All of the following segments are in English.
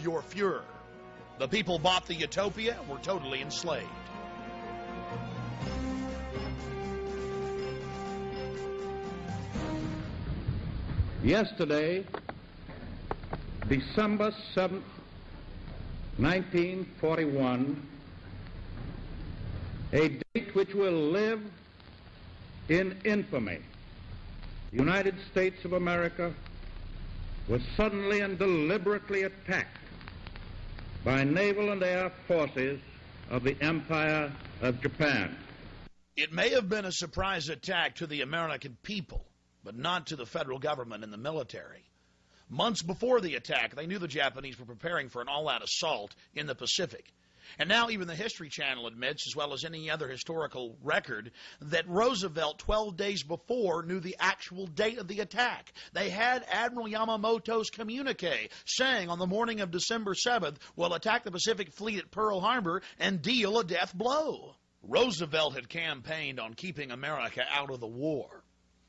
your Fuhrer. The people bought the utopia and were totally enslaved. Yesterday, December 7th, 1941, a date which will live in infamy, the United States of America was suddenly and deliberately attacked by naval and air forces of the Empire of Japan. It may have been a surprise attack to the American people, but not to the federal government and the military. Months before the attack, they knew the Japanese were preparing for an all-out assault in the Pacific. And now even the History Channel admits, as well as any other historical record, that Roosevelt, 12 days before, knew the actual date of the attack. They had Admiral Yamamoto's communique saying on the morning of December 7th, we'll attack the Pacific Fleet at Pearl Harbor and deal a death blow. Roosevelt had campaigned on keeping America out of the war.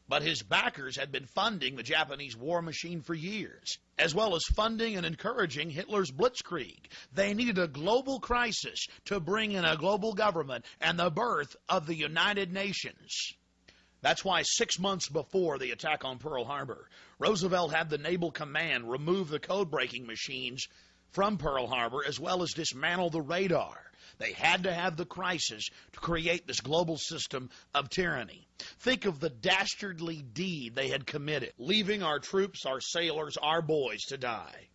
But his backers had been funding the Japanese war machine for years, as well as funding and encouraging Hitler's blitzkrieg. They needed a global crisis to bring in a global government and the birth of the United Nations. That's why 6 months before the attack on Pearl Harbor, Roosevelt had the Naval Command remove the code-breaking machines from Pearl Harbor, as well as dismantle the radar. They had to have the crisis to create this global system of tyranny. Think of the dastardly deed they had committed, leaving our troops, our sailors, our boys to die.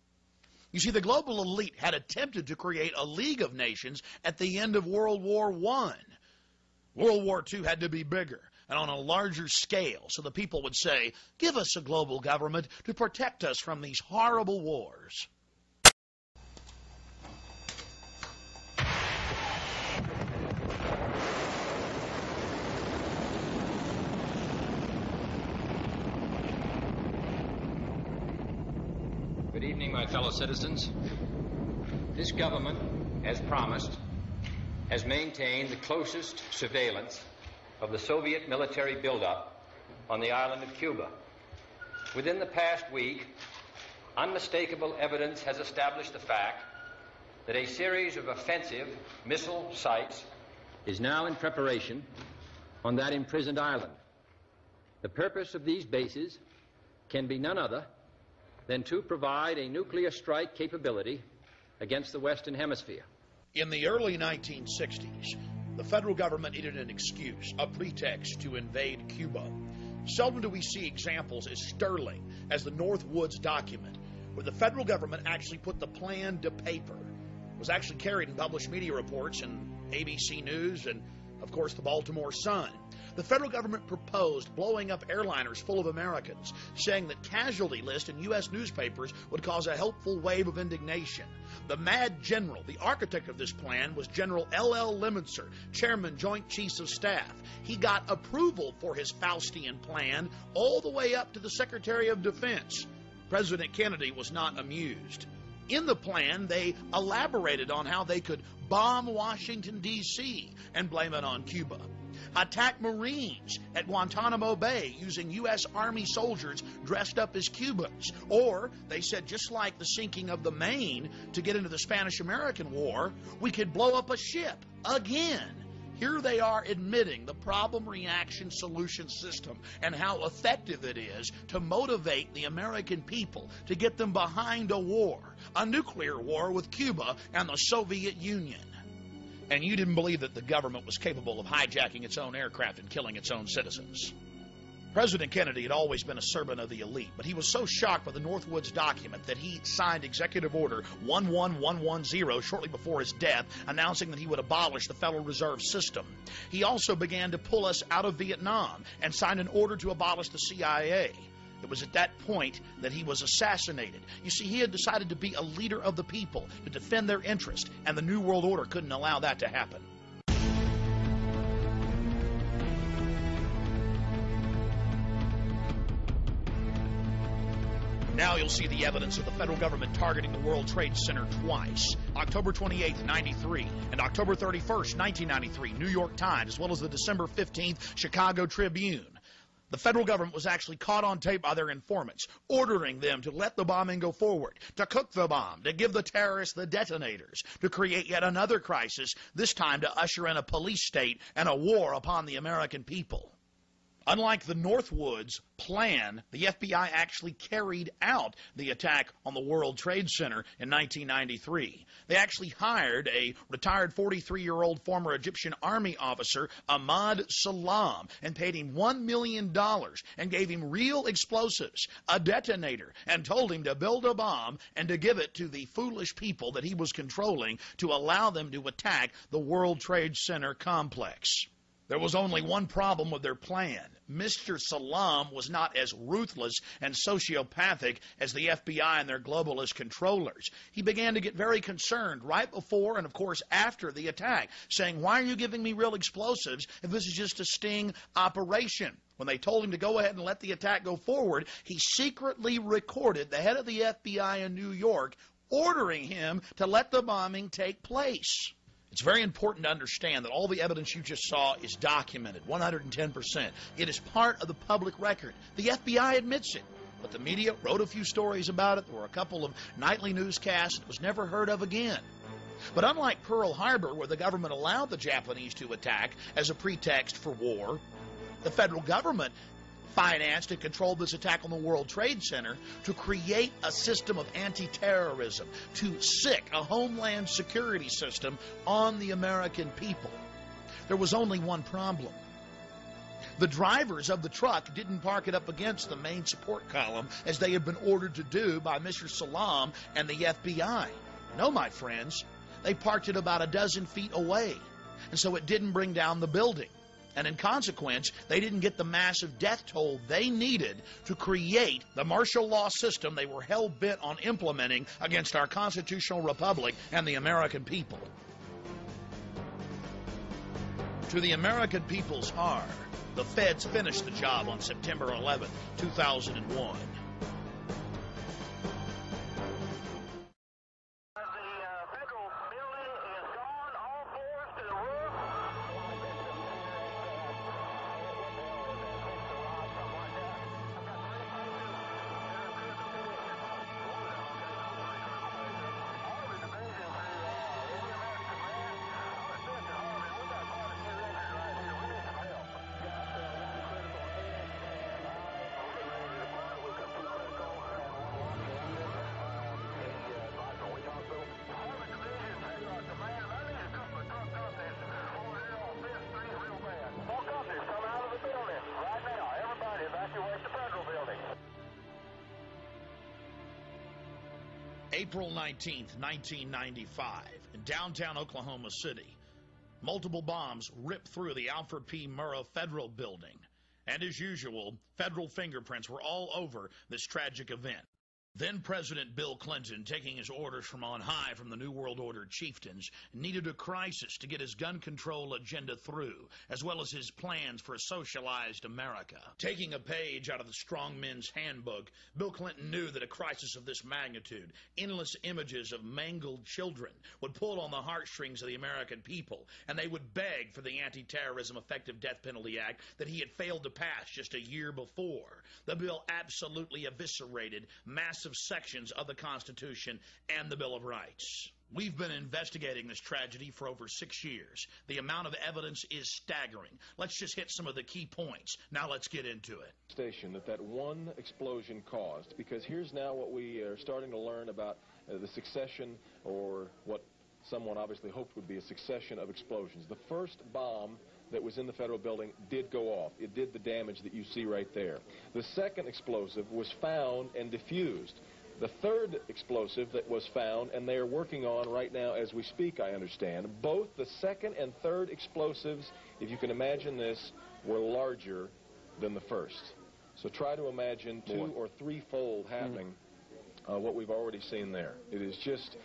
You see, the global elite had attempted to create a League of Nations at the end of World War I. World War II had to be bigger and on a larger scale, so the people would say, give us a global government to protect us from these horrible wars. Good evening, my fellow citizens. This government, as promised, has maintained the closest surveillance of the Soviet military buildup on the island of Cuba. Within the past week, unmistakable evidence has established the fact that a series of offensive missile sites is now in preparation on that imprisoned island. The purpose of these bases can be none other than to provide a nuclear strike capability against the Western Hemisphere. In the early 1960s, the federal government needed an excuse, a pretext to invade Cuba. Seldom do we see examples as sterling as the Northwoods document, where the federal government actually put the plan to paper. It was actually carried in published media reports in ABC News and, of course, the Baltimore Sun. The federal government proposed blowing up airliners full of Americans, saying that casualty lists in U.S. newspapers would cause a helpful wave of indignation. The mad general, the architect of this plan, was General L.L. Lemonster, Chairman, Joint Chiefs of Staff. He got approval for his Faustian plan all the way up to the Secretary of Defense. President Kennedy was not amused. In the plan, they elaborated on how they could bomb Washington, D.C. and blame it on Cuba. Attack Marines at Guantanamo Bay using U.S. Army soldiers dressed up as Cubans. Or, they said, just like the sinking of the Maine to get into the Spanish-American War, we could blow up a ship again. Here they are admitting the problem-reaction-solution system and how effective it is to motivate the American people to get them behind a war, a nuclear war with Cuba and the Soviet Union. And you didn't believe that the government was capable of hijacking its own aircraft and killing its own citizens. President Kennedy had always been a servant of the elite, but he was so shocked by the Northwoods document that he signed Executive Order 11110 shortly before his death, announcing that he would abolish the Federal Reserve System. He also began to pull us out of Vietnam and signed an order to abolish the CIA. It was at that point that he was assassinated. You see, he had decided to be a leader of the people, to defend their interest, and the New World Order couldn't allow that to happen. Now you'll see the evidence of the federal government targeting the World Trade Center twice. October 28th, 93, and October 31st, 1993, New York Times, as well as the December 15th Chicago Tribune. The federal government was actually caught on tape by their informants, ordering them to let the bombing go forward, to cook the bomb, to give the terrorists the detonators, to create yet another crisis, this time to usher in a police state and a war upon the American people. Unlike the Northwoods plan, the FBI actually carried out the attack on the World Trade Center in 1993. They actually hired a retired 43-year-old former Egyptian army officer, Ahmad Salam, and paid him $1 million and gave him real explosives, a detonator, and told him to build a bomb and to give it to the foolish people that he was controlling to allow them to attack the World Trade Center complex. There was only one problem with their plan. Mr. Salam was not as ruthless and sociopathic as the FBI and their globalist controllers. He began to get very concerned right before and, of course, after the attack, saying, "Why are you giving me real explosives if this is just a sting operation?" When they told him to go ahead and let the attack go forward, he secretly recorded the head of the FBI in New York ordering him to let the bombing take place. It's very important to understand that all the evidence you just saw is documented, 110%. It is part of the public record. The FBI admits it, but the media wrote a few stories about it. There were a couple of nightly newscasts. It was never heard of again. But unlike Pearl Harbor, where the government allowed the Japanese to attack as a pretext for war, the federal government financed and controlled this attack on the World Trade Center to create a system of anti-terrorism, to sic a homeland security system on the American people. There was only one problem. The drivers of the truck didn't park it up against the main support column as they had been ordered to do by Mr. Salam and the FBI. No, my friends, they parked it about a dozen feet away, and so it didn't bring down the building. And in consequence, they didn't get the massive death toll they needed to create the martial law system they were hell-bent on implementing against our constitutional republic and the American people. To the American people's horror, the feds finished the job on September 11, 2001. April 19, 1995, in downtown Oklahoma City, multiple bombs ripped through the Alfred P. Murrah Federal Building. And as usual, federal fingerprints were all over this tragic event. Then President Bill Clinton, taking his orders from on high from the New World Order chieftains, needed a crisis to get his gun control agenda through, as well as his plans for a socialized America. Taking a page out of the Strong Men's Handbook, Bill Clinton knew that a crisis of this magnitude, endless images of mangled children, would pull on the heartstrings of the American people, and they would beg for the Anti-Terrorism Effective Death Penalty Act that he had failed to pass just a year before. The bill absolutely eviscerated massive sections of the Constitution and the Bill of Rights. We've been investigating this tragedy for over 6 years. The amount of evidence is staggering. Let's just hit some of the key points. Now let's get into it. Station that one explosion caused, because here's now what we are starting to learn about the succession, or what someone obviously hoped would be a succession of explosions. The first bomb that was in the federal building did go off. It did the damage that you see right there. The second explosive was found and diffused. The third explosive that was found, and they are working on right now as we speak, I understand, both the second and third explosives, if you can imagine this, were larger than the first. So try to imagine two or threefold happening what we've already seen there. It is just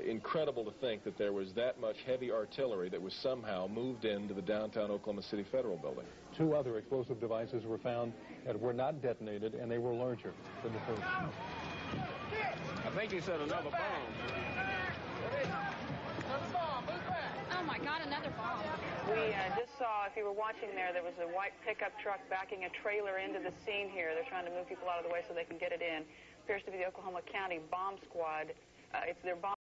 incredible to think that there was that much heavy artillery that was somehow moved into the downtown Oklahoma City Federal Building. Two other explosive devices were found that were not detonated, and they were larger than the first. I think he said another bomb. Oh my God, another bomb. We just saw, if you were watching there was a white pickup truck backing a trailer into the scene here. They're trying to move people out of the way so they can get it in. Appears to be the Oklahoma County Bomb Squad. It's their bomb